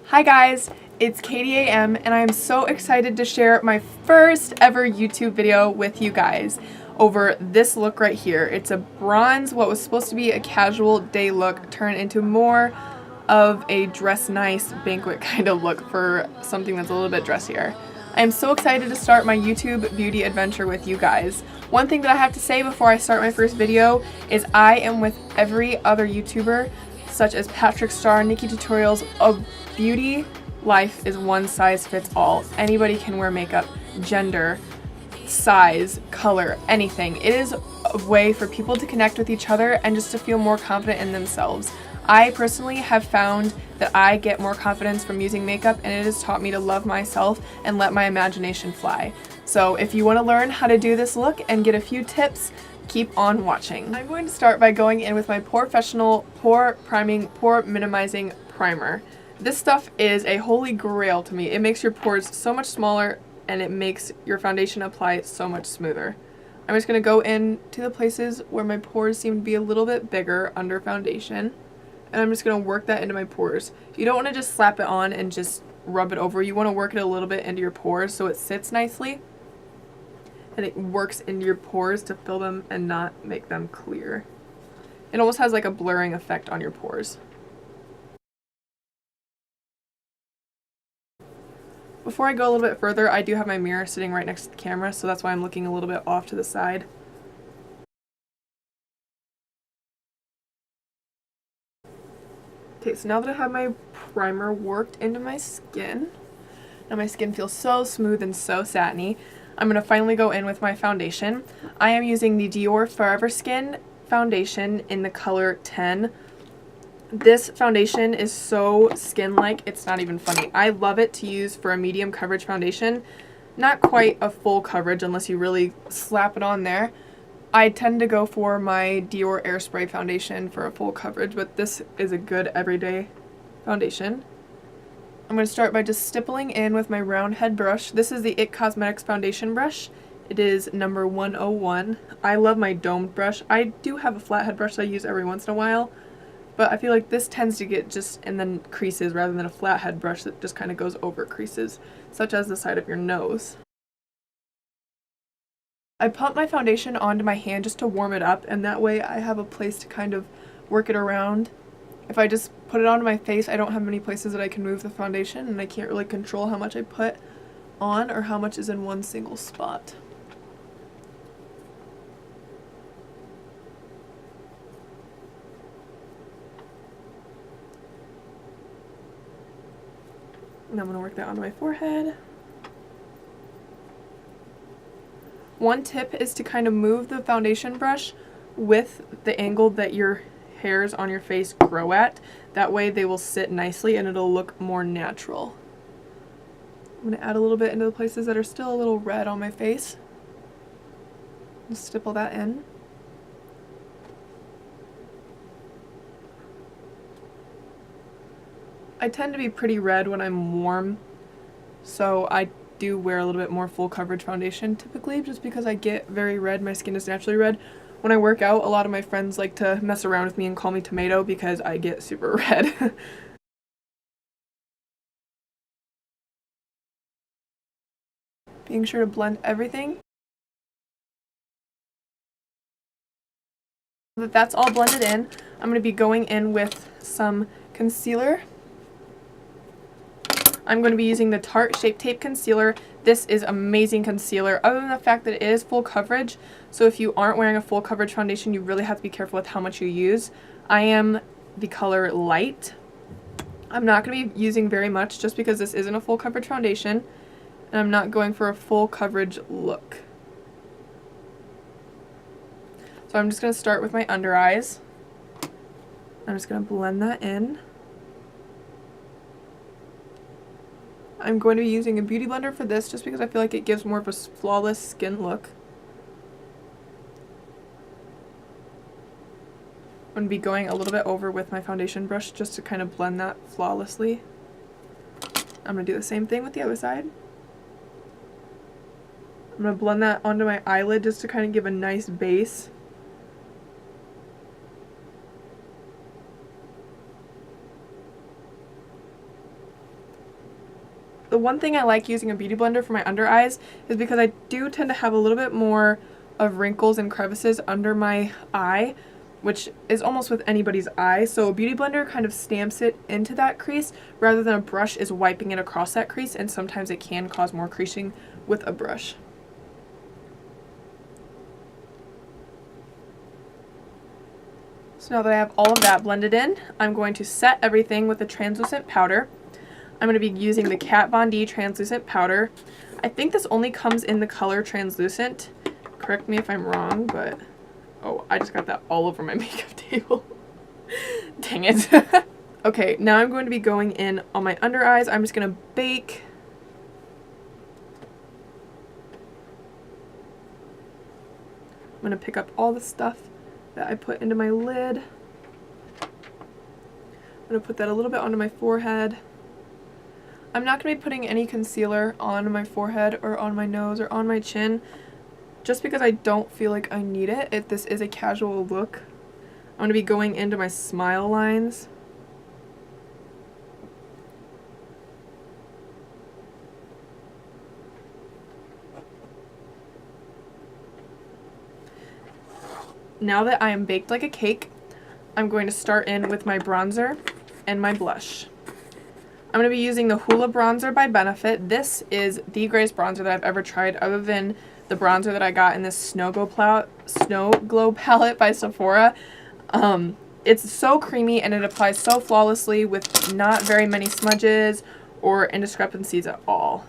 Hi guys, it's Katie AM and I am so excited to share my first ever YouTube video with you guys over this look right here. It's a bronze, what was supposed to be a casual day look turned into more of a dress nice banquet kind of look for something that's a little bit dressier. I am so excited to start my YouTube beauty adventure with you guys. One thing that I have to say before I start my first video is I am with every other YouTuber such as Patrick Star, Nikki Tutorials. A beauty life is one size fits all. Anybody can wear makeup, gender, size, color, anything. It is a way for people to connect with each other and just to feel more confident in themselves. I personally have found that I get more confidence from using makeup, and it has taught me to love myself and let my imagination fly. So if you want to learn how to do this look and get a few tips, keep on watching. I'm going to start by going in with my POREfessional Pore Priming Pore Minimizing Primer. This stuff is a holy grail to me. It makes your pores so much smaller and it makes your foundation apply so much smoother. I'm just going to go in to the places where my pores seem to be a little bit bigger under foundation, and I'm just going to work that into my pores. You don't want to just slap it on and just rub it over. You want to work it a little bit into your pores so it sits nicely and it works into your pores to fill them and not make them clear. It almost has like a blurring effect on your pores. Before I go a little bit further, I do have my mirror sitting right next to the camera, so that's why I'm looking a little bit off to the side. Okay, so now that I have my primer worked into my skin, and my skin feels so smooth and so satiny, I'm going to finally go in with my foundation. I am using the Dior Forever Skin foundation in the color 10. This foundation is so skin-like, it's not even funny. I love it to use for a medium coverage foundation. Not quite a full coverage unless you really slap it on there. I tend to go for my Dior Airspray foundation for a full coverage, but this is a good everyday foundation. I'm going to start by just stippling in with my round head brush. This is the IT Cosmetics foundation brush. It is number 101. I love my domed brush. I do have a flathead brush that I use every once in a while, but I feel like this tends to get just in the creases rather than a flathead brush that just kind of goes over creases, such as the side of your nose. I pump my foundation onto my hand just to warm it up, and that way I have a place to kind of work it around. If I just put it onto my face, I don't have many places that I can move the foundation, and I can't really control how much I put on or how much is in one single spot. And I'm going to work that onto my forehead. One tip is to kind of move the foundation brush with the angle that your hairs on your face grow at. That way they will sit nicely and it'll look more natural. I'm going to add a little bit into the places that are still a little red on my face. And stipple that in. I tend to be pretty red when I'm warm, so I do wear a little bit more full coverage foundation typically just because I get very red. My skin is naturally red. When I work out, a lot of my friends like to mess around with me and call me tomato because I get super red. Being sure to blend everything. That's all blended in. I'm going to be going in with some concealer. I'm going to be using the Tarte Shape Tape Concealer. This is amazing concealer, other than the fact that it is full coverage. So if you aren't wearing a full coverage foundation, you really have to be careful with how much you use. I am the color Light. I'm not going to be using very much just because this isn't a full coverage foundation, and I'm not going for a full coverage look. So I'm just going to start with my under eyes. I'm just going to blend that in. I'm going to be using a beauty blender for this just because I feel like it gives more of a flawless skin look. I'm going to be going a little bit over with my foundation brush just to kind of blend that flawlessly. I'm going to do the same thing with the other side. I'm going to blend that onto my eyelid just to kind of give a nice base. The one thing I like using a beauty blender for my under eyes is because I do tend to have a little bit more of wrinkles and crevices under my eye, which is almost with anybody's eye. So a beauty blender kind of stamps it into that crease rather than a brush is wiping it across that crease, and sometimes it can cause more creasing with a brush. So now that I have all of that blended in, I'm going to set everything with a translucent powder. I'm going to be using the Kat Von D translucent powder. I think this only comes in the color translucent. Correct me if I'm wrong, but oh, I just got that all over my makeup table. Dang it. Okay, now I'm going to be going in on my under eyes. I'm just going to bake. I'm going to pick up all the stuff that I put into my lid. I'm going to put that a little bit onto my forehead. I'm not going to be putting any concealer on my forehead or on my nose or on my chin, just because I don't feel like I need it if this is a casual look. I'm going to be going into my smile lines. Now that I am baked like a cake, I'm going to start in with my bronzer and my blush. I'm going to be using the Hoola bronzer by Benefit. This is the greatest bronzer that I've ever tried, other than the bronzer that I got in this Snow Glow palette by Sephora. It's so creamy and it applies so flawlessly with not very many smudges or indiscrepancies at all.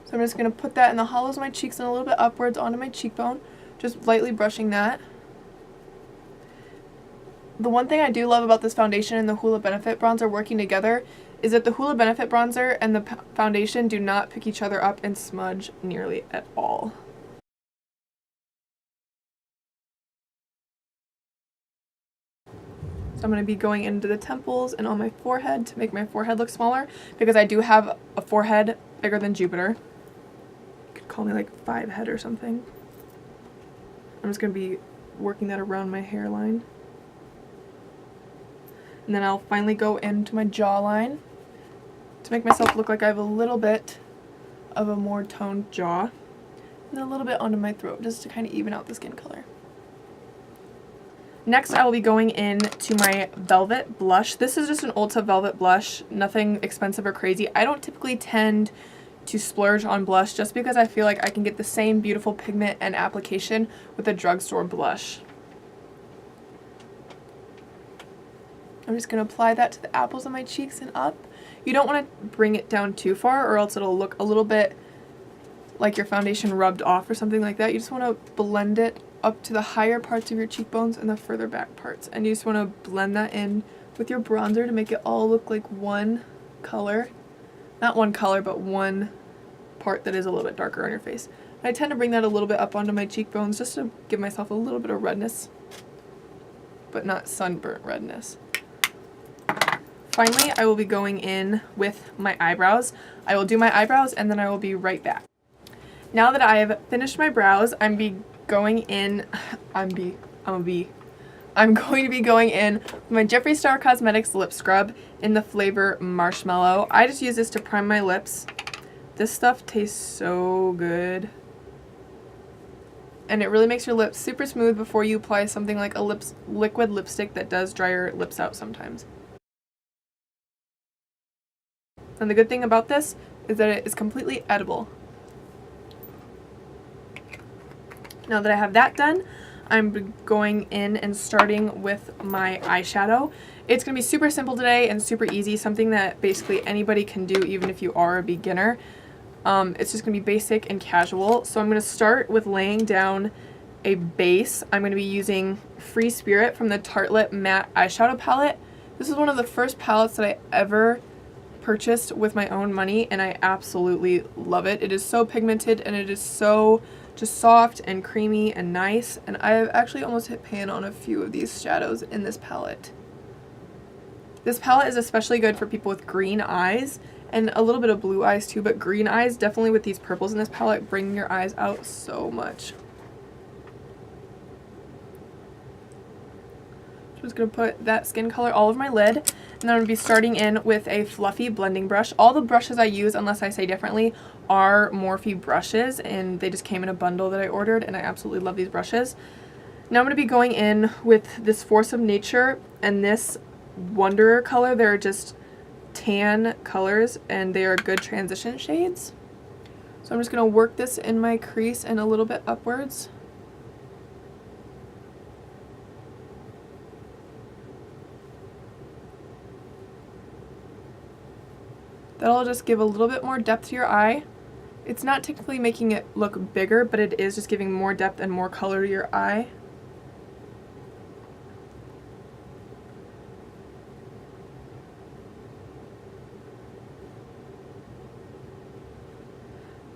So I'm just going to put that in the hollows of my cheeks and a little bit upwards onto my cheekbone, just lightly brushing that. The one thing I do love about this foundation and the Hoola Benefit bronzer working together is that the Hoola Benefit bronzer and the foundation do not pick each other up and smudge nearly at all. So I'm going to be going into the temples and on my forehead to make my forehead look smaller, because I do have a forehead bigger than Jupiter. You could call me like 5 head or something. I'm just going to be working that around my hairline. And then I'll finally go into my jawline to make myself look like I have a little bit of a more toned jaw. And then a little bit onto my throat just to kind of even out the skin color. Next, I will be going in to my Velvet blush. This is just an Ulta Velvet blush, nothing expensive or crazy. I don't typically tend to splurge on blush just because I feel like I can get the same beautiful pigment and application with a drugstore blush. I'm just going to apply that to the apples of my cheeks and up. You don't want to bring it down too far or else it'll look a little bit like your foundation rubbed off or something like that. You just want to blend it up to the higher parts of your cheekbones and the further back parts. And you just want to blend that in with your bronzer to make it all look like one color. Not one color, but one part that is a little bit darker on your face. And I tend to bring that a little bit up onto my cheekbones just to give myself a little bit of redness, but not sunburnt redness. Finally, I will be going in with my eyebrows. I will do my eyebrows and then I will be right back. Now that I have finished my brows, I'm going to be going in with my Jeffree Star Cosmetics lip scrub in the flavor Marshmallow. I just use this to prime my lips. This stuff tastes so good. And it really makes your lips super smooth before you apply something like a liquid lipstick that does dry your lips out sometimes. And the good thing about this is that it is completely edible. Now that I have that done, I'm going in and starting with my eyeshadow. It's going to be super simple today and super easy, something that basically anybody can do even if you are a beginner. It's just going to be basic and casual. So I'm going to start with laying down a base. I'm going to be using Free Spirit from the Tartelette Matte Eyeshadow Palette. This is one of the first palettes that I ever purchased with my own money and I absolutely love it. It is so pigmented and it is so just soft and creamy and nice, and I've actually almost hit pan on a few of these shadows in this palette. This palette is especially good for people with green eyes and a little bit of blue eyes too, but green eyes definitely with these purples in this palette bring your eyes out so much. I'm just going to put that skin color all over my lid, And then I'm going to be starting in with a fluffy blending brush. All the brushes I use, unless I say differently, are Morphe brushes, and they just came in a bundle that I ordered, and I absolutely love these brushes. Now I'm going to be going in with this Force of Nature and this Wanderer color. They're just tan colors, and they are good transition shades. So I'm just going to work this in my crease and a little bit upwards. That'll just give a little bit more depth to your eye. It's not technically making it look bigger, but it is just giving more depth and more color to your eye.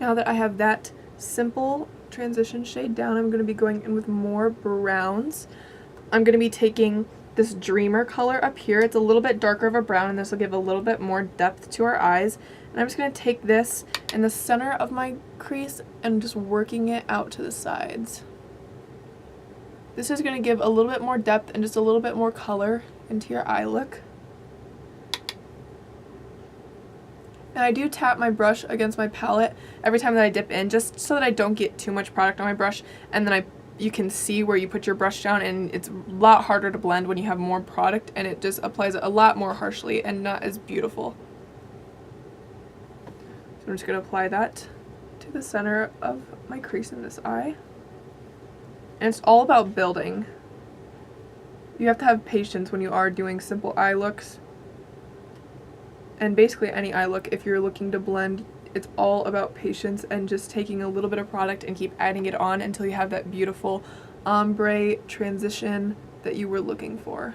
Now that I have that simple transition shade down, I'm going to be going in with more browns. I'm going to be taking this Dreamer color up here. It's a little bit darker of a brown, and this will give a little bit more depth to our eyes. And I'm just going to take this in the center of my crease and just working it out to the sides. This is going to give a little bit more depth and just a little bit more color into your eye look. And I do tap my brush against my palette every time that I dip in, just so that I don't get too much product on my brush, and then you can see where you put your brush down, and it's a lot harder to blend when you have more product, and it just applies it a lot more harshly and not as beautiful. So I'm just going to apply that to the center of my crease in this eye. And it's all about building. You have to have patience when you are doing simple eye looks. And basically any eye look, if you're looking to blend, it's all about patience and just taking a little bit of product and keep adding it on until you have that beautiful ombre transition that you were looking for.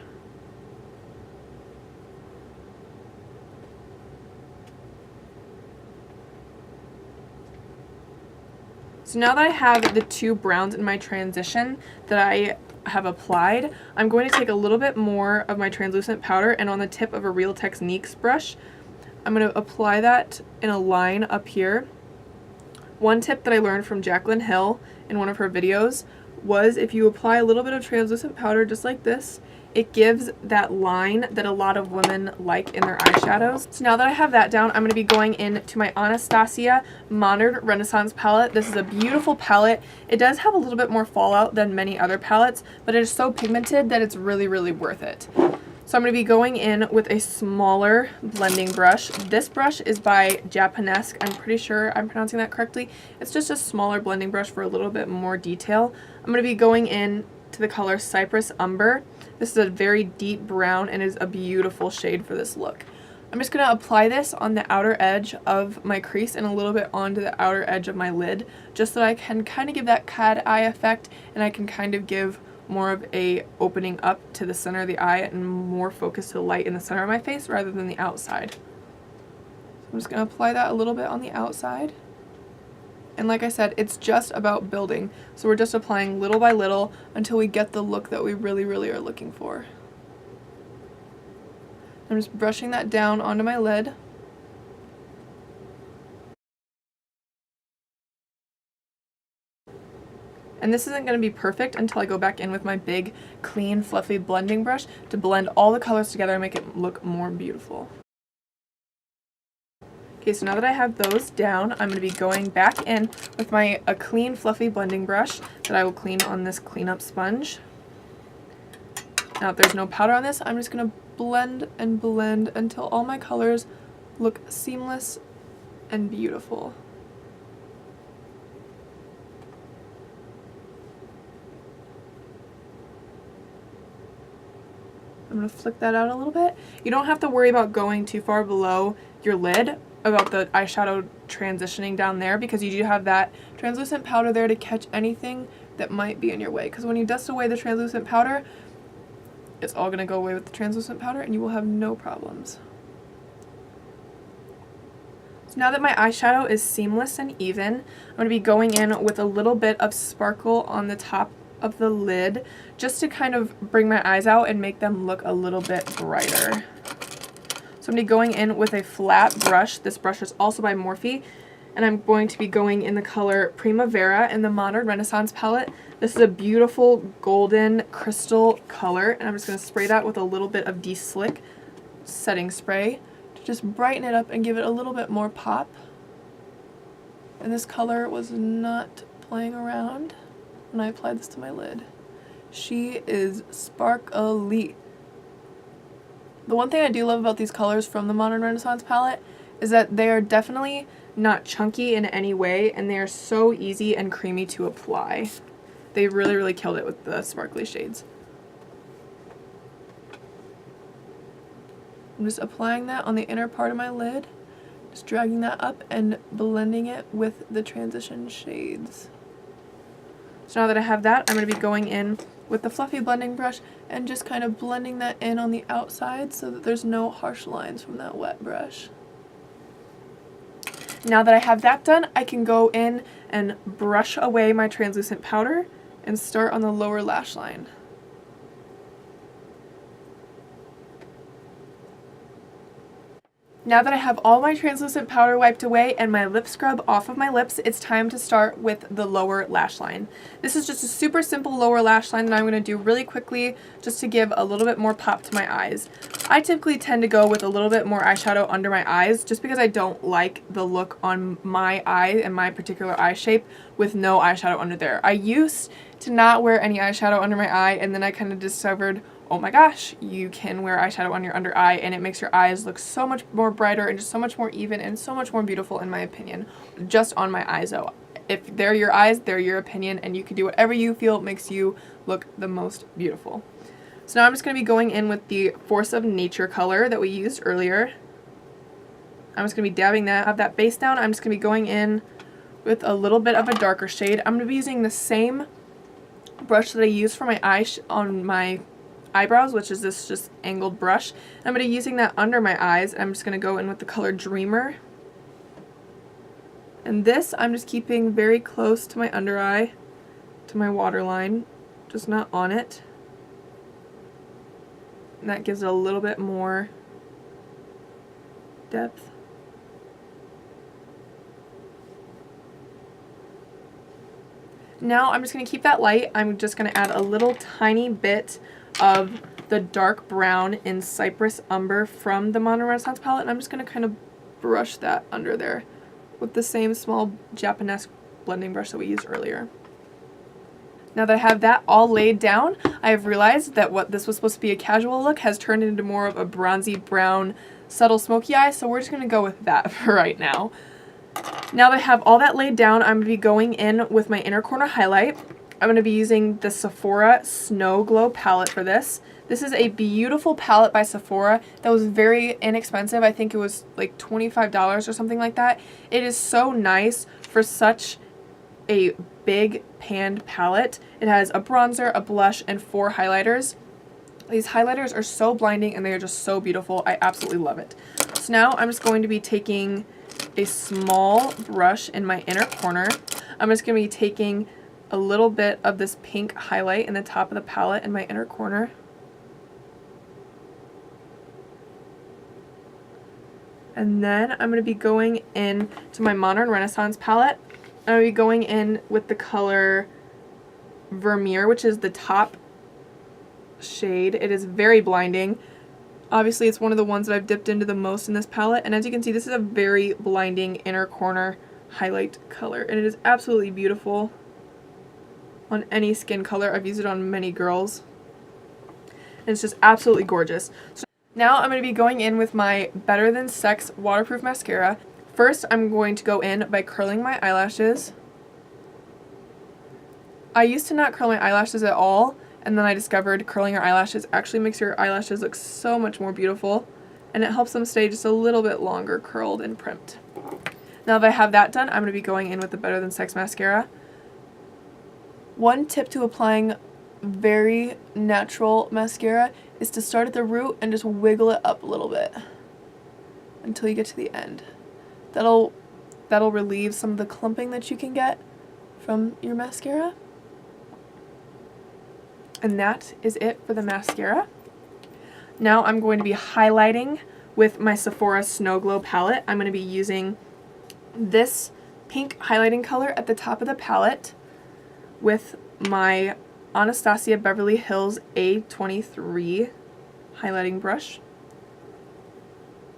So now that I have the two browns in my transition that I have applied, I'm going to take a little bit more of my translucent powder, and on the tip of a Real Techniques brush, I'm going to apply that in a line up here. One tip that I learned from Jaclyn Hill in one of her videos was if you apply a little bit of translucent powder just like this, it gives that line that a lot of women like in their eyeshadows. So now that I have that down, I'm going to be going into my Anastasia Modern Renaissance palette. This is a beautiful palette. It does have a little bit more fallout than many other palettes, but it is so pigmented that it's really, really worth it. So I'm going to be going in with a smaller blending brush. This brush is by Japanesque. I'm pretty sure I'm pronouncing that correctly. It's just a smaller blending brush for a little bit more detail. I'm going to be going in to the color Cypress Umber. This is a very deep brown and is a beautiful shade for this look. I'm just going to apply this on the outer edge of my crease and a little bit onto the outer edge of my lid, just so that I can kind of give that cat eye effect, and I can kind of give more of a opening up to the center of the eye and more focus to the light in the center of my face rather than the outside. So I'm just going to apply that a little bit on the outside. And like I said, it's just about building. So we're just applying little by little until we get the look that we really, really are looking for. I'm just brushing that down onto my lid. And this isn't going to be perfect until I go back in with my big, clean, fluffy blending brush to blend all the colors together and make it look more beautiful. Okay, so now that I have those down, I'm going to be going back in with a clean, fluffy blending brush that I will clean on this cleanup sponge. Now if there's no powder on this, I'm just going to blend and blend until all my colors look seamless and beautiful. I'm going to flick that out a little bit. You don't have to worry about going too far below your lid about the eyeshadow transitioning down there, because you do have that translucent powder there to catch anything that might be in your way. Because when you dust away the translucent powder, it's all going to go away with the translucent powder and you will have no problems. So now that my eyeshadow is seamless and even, I'm going to be going in with a little bit of sparkle on the top of the lid just to kind of bring my eyes out and make them look a little bit brighter. So I'm going to be going in with a flat brush. This brush is also by Morphe, and I'm going to be going in the color Primavera in the Modern Renaissance palette. This is a beautiful golden crystal color, and I'm just going to spray that with a little bit of De-Slick setting spray to just brighten it up and give it a little bit more pop. And this color was not playing around when I applied this to my lid. She is sparkly. The one thing I do love about these colors from the Modern Renaissance palette is that they are definitely not chunky in any way, and they are so easy and creamy to apply. They really, really killed it with the sparkly shades. I'm just applying that on the inner part of my lid, just dragging that up and blending it with the transition shades. So now that I have that, I'm going to be going in with the fluffy blending brush and just kind of blending that in on the outside so that there's no harsh lines from that wet brush. Now that I have that done, I can go in and brush away my translucent powder and start on the lower lash line. Now that I have all my translucent powder wiped away and my lip scrub off of my lips, it's time to start with the lower lash line. This is just a super simple lower lash line that I'm going to do really quickly just to give a little bit more pop to my eyes. I typically tend to go with a little bit more eyeshadow under my eyes just because I don't like the look on my eye and my particular eye shape with no eyeshadow under there. I used to not wear any eyeshadow under my eye, and then I kind of discovered, oh my gosh, you can wear eyeshadow on your under eye and it makes your eyes look so much more brighter and just so much more even and so much more beautiful, in my opinion, just on my eyes though. If they're your eyes, they're your opinion, and you can do whatever you feel makes you look the most beautiful. So now I'm just going to be going in with the Force of Nature color that we used earlier. I'm just going to be dabbing that, have that base down. I'm just going to be going in with a little bit of a darker shade. I'm going to be using the same brush that I used for my on my eyebrows, which is this just angled brush. I'm going to be using that under my eyes. I'm just going to go in with the color Dreamer. And this I'm just keeping very close to my under eye, to my waterline, just not on it. And that gives it a little bit more depth. Now I'm just going to keep that light. I'm just going to add a little tiny bit of the dark brown in Cypress Umber from the Modern Renaissance palette, and I'm just going to kind of brush that under there with the same small Japanese blending brush that we used earlier. Now that I have that all laid down, I have realized that what this was supposed to be a casual look has turned into more of a bronzy brown subtle smoky eye, so we're just going to go with that for right now. Now that I have all that laid down, I'm going to be going in with my inner corner highlight. I'm going to be using the Sephora Snow Glow palette for this. This is a beautiful palette by Sephora that was very inexpensive. I think it was like $25 or something like that. It is so nice for such a big panned palette. It has a bronzer, a blush, and 4 highlighters. These highlighters are so blinding and they are just so beautiful. I absolutely love it. So now I'm just going to be taking a small brush in my inner corner. I'm just going to be taking a little bit of this pink highlight in the top of the palette in my inner corner. And then I'm going to be going in to my Modern Renaissance palette. I'm going to be going in with the color Vermeer, which is the top shade. It is very blinding. Obviously, it's one of the ones that I've dipped into the most in this palette. And as you can see, this is a very blinding inner corner highlight color. And it is absolutely beautiful on any skin color. I've used it on many girls. And it's just absolutely gorgeous. So now I'm going to be going in with my Better Than Sex waterproof mascara. First, I'm going to go in by curling my eyelashes. I used to not curl my eyelashes at all, and then I discovered curling your eyelashes actually makes your eyelashes look so much more beautiful, and it helps them stay just a little bit longer curled and primped. Now that I have that done, I'm going to be going in with the Better Than Sex mascara. One tip to applying very natural mascara is to start at the root and just wiggle it up a little bit until you get to the end. That'll relieve some of the clumping that you can get from your mascara. And that is it for the mascara. Now I'm going to be highlighting with my Sephora Snow Glow palette. I'm going to be using this pink highlighting color at the top of the palette with my Anastasia Beverly Hills A23 highlighting brush.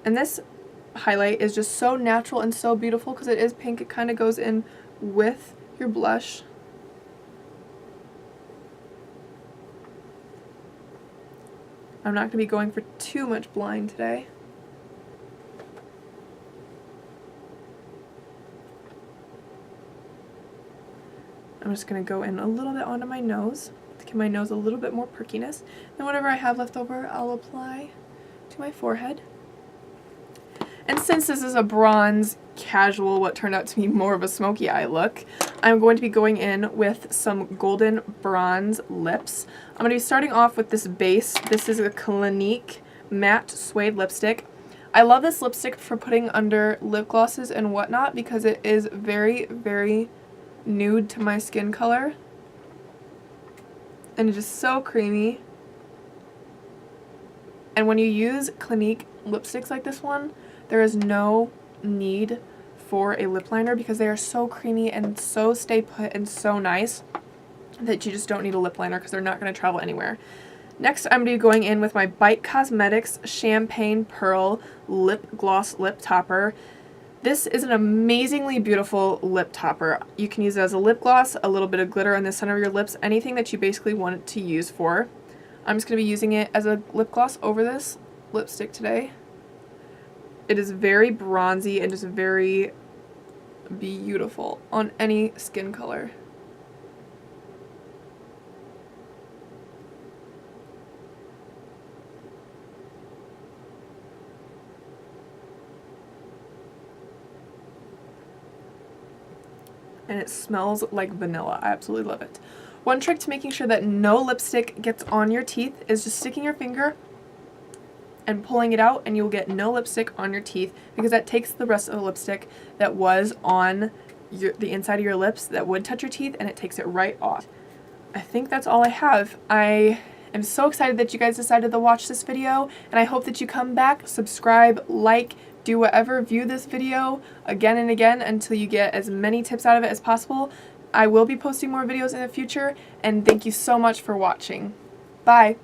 And this highlight is just so natural and so beautiful because it is pink. It kind of goes in with your blush. I'm not going to be going for too much blind today. I'm just going to go in a little bit onto my nose to give my nose a little bit more perkiness. And whatever I have left over, I'll apply to my forehead. And since this is a bronze casual, what turned out to be more of a smoky eye look, I'm going to be going in with some golden bronze lips. I'm going to be starting off with this base. This is a Clinique matte suede lipstick. I love this lipstick for putting under lip glosses and whatnot because it is very, very nude to my skin color. And it's just so creamy. And when you use Clinique lipsticks like this one, there is no need for a lip liner because they are so creamy and so stay put and so nice that you just don't need a lip liner because they're not going to travel anywhere. Next, I'm going to be going in with my Bite Cosmetics Champagne Pearl Lip Gloss Lip Topper. This is an amazingly beautiful lip topper. You can use it as a lip gloss, a little bit of glitter in the center of your lips, anything that you basically want it to use for. I'm just going to be using it as a lip gloss over this lipstick today. It is very bronzy and just very beautiful on any skin color. And it smells like vanilla. I absolutely love it. One trick to making sure that no lipstick gets on your teeth is just sticking your finger and pulling it out, and you'll get no lipstick on your teeth because that takes the rest of the lipstick that was on the inside of your lips that would touch your teeth, and it takes it right off. I think that's all I have. I am so excited that you guys decided to watch this video, and I hope that you come back, subscribe, like, do whatever, view this video again and again until you get as many tips out of it as possible. I will be posting more videos in the future, and thank you so much for watching. Bye!